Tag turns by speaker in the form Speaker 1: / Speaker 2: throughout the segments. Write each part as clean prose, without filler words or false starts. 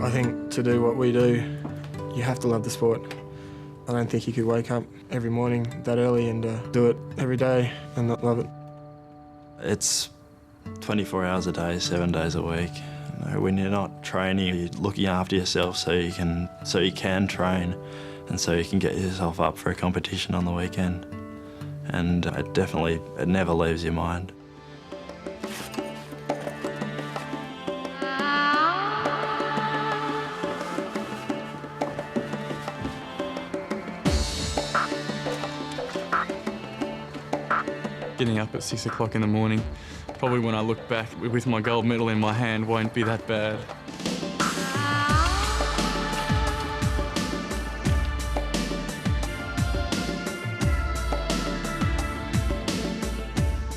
Speaker 1: I think to do what we do, you have to love the sport. I don't think you could wake up every morning that early and do it every day and not love it.
Speaker 2: It's 24 hours a day, 7 days a week. You know, when you're not training, you're looking after yourself so you can train and so you can get yourself up for a competition on the weekend. And it never leaves your mind.
Speaker 3: Getting up at 6 o'clock in the morning, probably when I look back with my gold medal in my hand, won't be that bad.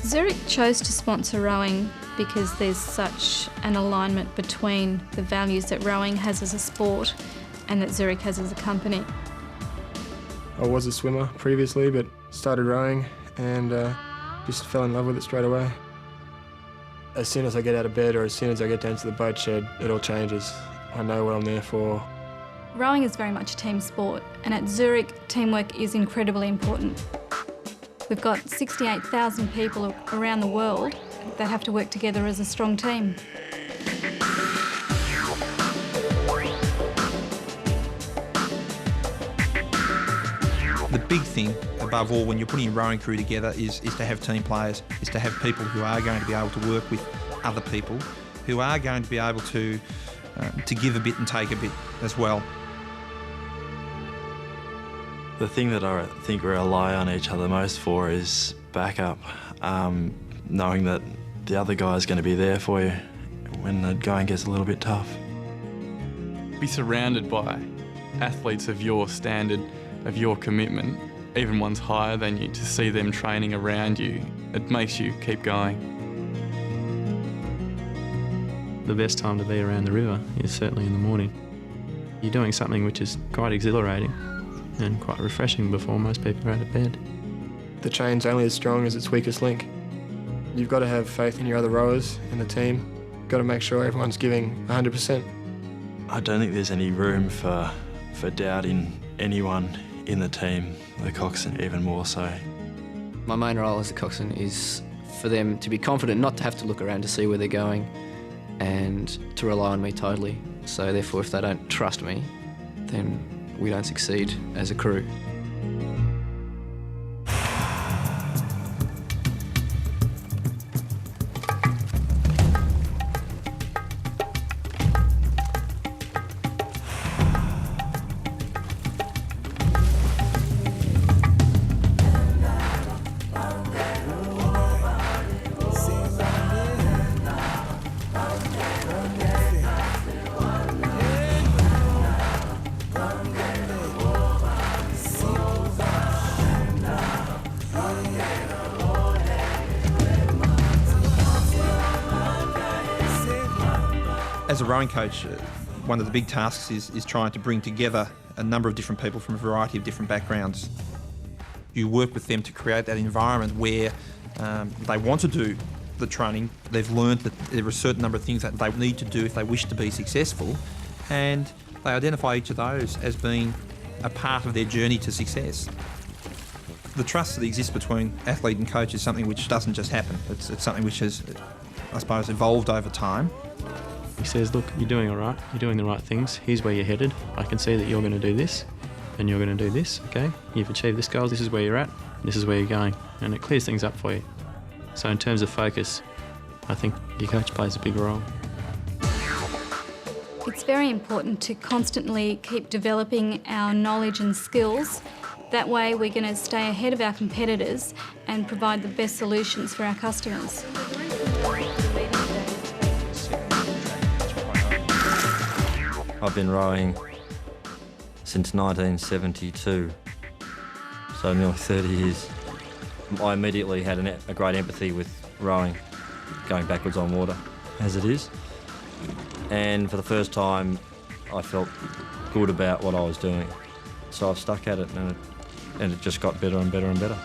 Speaker 4: Zurich chose to sponsor rowing because there's such an alignment between the values that rowing has as a sport and that Zurich has as a company.
Speaker 1: I was a swimmer previously, but started rowing and just fell in love with it straight away. As soon as I get out of bed or as soon as I get down to the boat shed, it all changes. I know what I'm there for.
Speaker 4: Rowing is very much a team sport, and at Zurich, teamwork is incredibly important. We've got 68,000 people around the world that have to work together as a strong team.
Speaker 5: The big thing, above all, when you're putting a rowing crew together is to have team players, is to have people who are going to be able to work with other people, who are going to be able to give a bit and take a bit as well.
Speaker 2: The thing that I think we rely on each other most for is backup, knowing that the other guy's going to be there for you when the going gets a little bit tough.
Speaker 3: Be surrounded by athletes of your standard, of your commitment, even ones higher than you, to see them training around you, it makes you keep going.
Speaker 6: The best time to be around the river is certainly in the morning. You're doing something which is quite exhilarating and quite refreshing before most people are out of bed.
Speaker 1: The chain's only as strong as its weakest link. You've got to have faith in your other rowers in the team. You've got to make sure everyone's giving 100%.
Speaker 2: I don't think there's any room for doubt in anyone in the team, the coxswain even more so.
Speaker 7: My main role as a coxswain is for them to be confident, not to have to look around to see where they're going and to rely on me totally. So therefore, if they don't trust me, then we don't succeed as a crew.
Speaker 5: As a rowing coach, one of the big tasks is trying to bring together a number of different people from a variety of different backgrounds. You work with them to create that environment where they want to do the training. They've learned that there are a certain number of things that they need to do if they wish to be successful, and they identify each of those as being a part of their journey to success. The trust that exists between athlete and coach is something which doesn't just happen. It's something which has, I suppose, evolved over time.
Speaker 6: He says, look, you're doing all right, you're doing the right things, here's where you're headed, I can see that you're going to do this, and you're going to do this, okay? You've achieved this goal, this is where you're at, this is where you're going, and it clears things up for you. So in terms of focus, I think your coach plays a big role.
Speaker 4: It's very important to constantly keep developing our knowledge and skills. That way we're going to stay ahead of our competitors and provide the best solutions for our customers.
Speaker 8: I've been rowing since 1972, so nearly 30 years. I immediately had a great empathy with rowing, going backwards on water, as it is. And for the first time, I felt good about what I was doing. So I've stuck at it, and it just got better and better and better.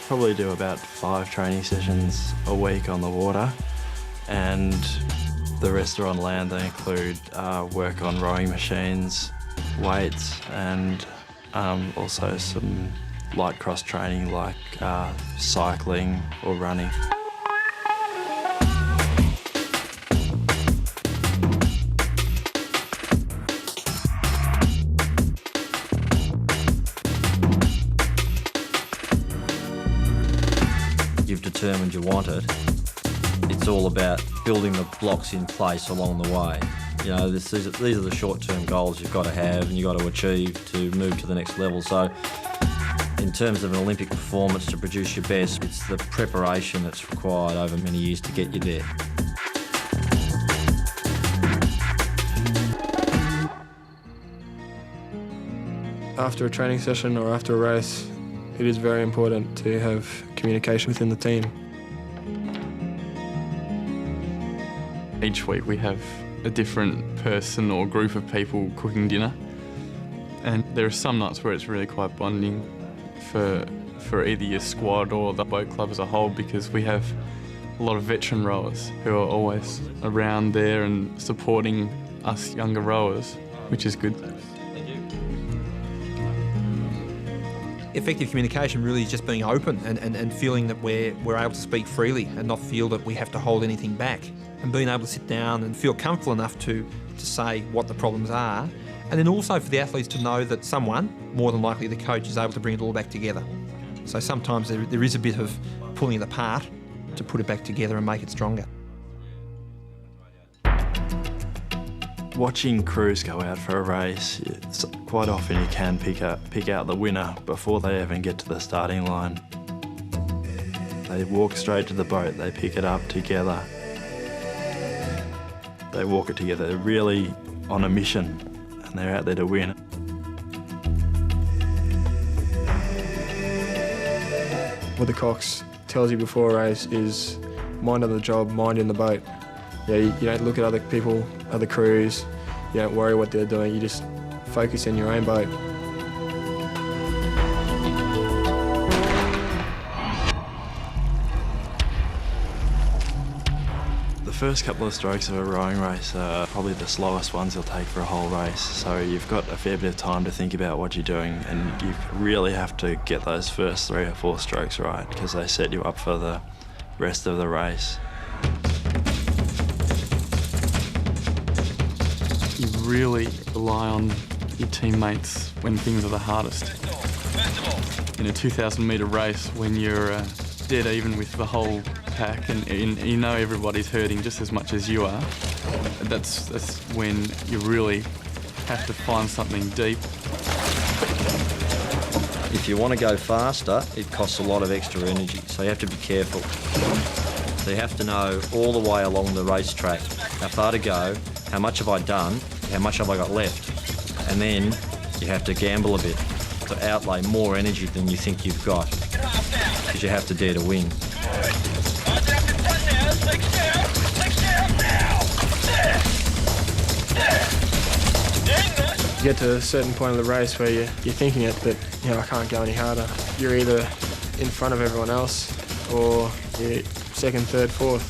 Speaker 2: Probably do about 5 training sessions a week on the water. And the rest are on land. They include work on rowing machines, weights, and also some light cross training like cycling or running.
Speaker 8: You've determined you want it. It's all about building the blocks in place along the way. You know, these are the short-term goals you've got to have and you've got to achieve to move to the next level. So in terms of an Olympic performance, to produce your best, it's the preparation that's required over many years to get you there.
Speaker 1: After a training session or after a race, it is very important to have communication within the team.
Speaker 3: Each week we have a different person or group of people cooking dinner, and there are some nights where it's really quite bonding for either your squad or the boat club as a whole, because we have a lot of veteran rowers who are always around there and supporting us younger rowers, which is good.
Speaker 5: Effective communication really is just being open and feeling that we're able to speak freely and not feel that we have to hold anything back, and being able to sit down and feel comfortable enough to say what the problems are, and then also for the athletes to know that someone, more than likely the coach, is able to bring it all back together. So sometimes there is a bit of pulling it apart to put it back together and make it stronger.
Speaker 2: Watching crews go out for a race, quite often you can pick out the winner before they even get to the starting line. They walk straight to the boat, they pick it up together. They walk it together. They're really on a mission and they're out there to win.
Speaker 1: What the Cox tells you before a race is mind on the job, mind in the boat. Yeah, you don't look at other people, other crews, you don't worry what they're doing, you just focus in your own boat.
Speaker 2: The first couple of strokes of a rowing race are probably the slowest ones you'll take for a whole race, so you've got a fair bit of time to think about what you're doing, and you really have to get those first 3 or 4 strokes right, because they set you up for the rest of the race.
Speaker 3: You really rely on your teammates when things are the hardest. In a 2,000 metre race, when you're dead even with the whole pack and you know everybody's hurting just as much as you are, that's when you really have to find something deep.
Speaker 8: If you want to go faster, it costs a lot of extra energy, so you have to be careful. So you have to know all the way along the racetrack how far to go, how much have I done, how much have I got left, and then you have to gamble a bit to outlay more energy than you think you've got, because you have to dare to win.
Speaker 1: You get to a certain point of the race where you're thinking it, but I can't go any harder. You're either in front of everyone else or you're second, third, fourth.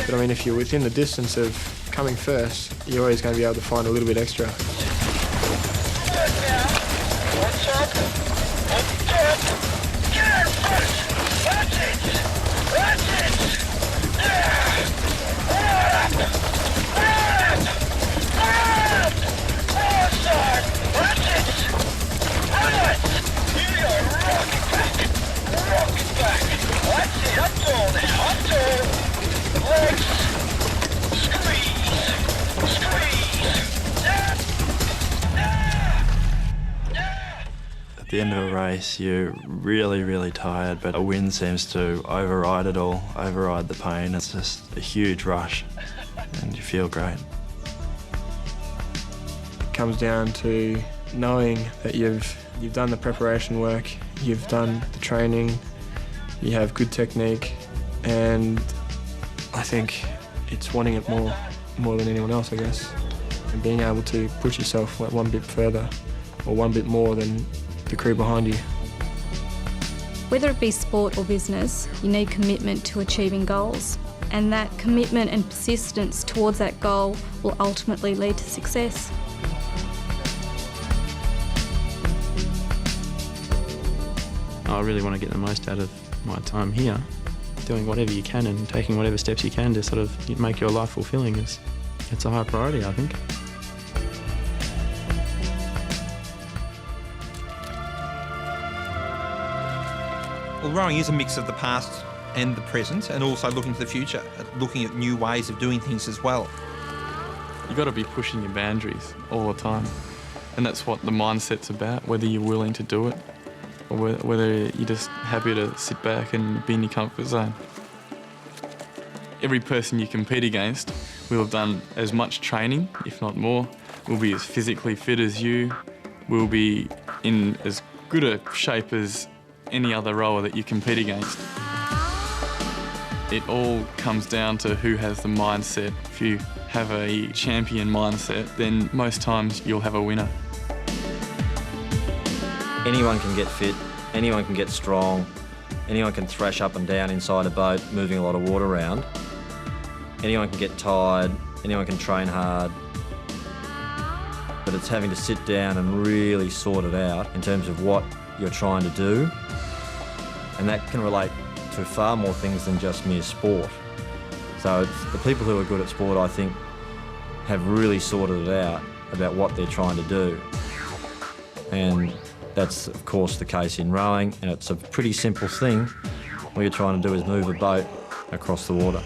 Speaker 1: But I mean, if you're within the distance of coming first, you're always going to be able to find a little bit extra.
Speaker 2: At the end of a race, you're really, really tired, but a win seems to override it all, override the pain. It's just a huge rush, and you feel great.
Speaker 1: It comes down to knowing that you've done the preparation work, you've done the training, you have good technique, and I think it's wanting it more than anyone else, I guess, and being able to push yourself one bit further or one bit more than the crew behind you.
Speaker 4: Whether it be sport or business, you need commitment to achieving goals. And that commitment and persistence towards that goal will ultimately lead to success.
Speaker 6: I really want to get the most out of my time here. Doing whatever you can and taking whatever steps you can to sort of make your life fulfilling it's a high priority, I think.
Speaker 5: Well, rowing is a mix of the past and the present, and also looking to the future, looking at new ways of doing things as well.
Speaker 3: You've got to be pushing your boundaries all the time. And that's what the mindset's about, whether you're willing to do it or whether you're just happy to sit back and be in your comfort zone. Every person you compete against will have done as much training, if not more, will be as physically fit as you, will be in as good a shape as any other rower that you compete against. It all comes down to who has the mindset. If you have a champion mindset, then most times you'll have a winner.
Speaker 8: Anyone can get fit, anyone can get strong, anyone can thrash up and down inside a boat, moving a lot of water around. Anyone can get tired, anyone can train hard. But it's having to sit down and really sort it out in terms of what you're trying to do. And that can relate to far more things than just mere sport. So it's the people who are good at sport, I think, have really sorted it out about what they're trying to do. And that's, of course, the case in rowing, and it's a pretty simple thing. All you're trying to do is move a boat across the water.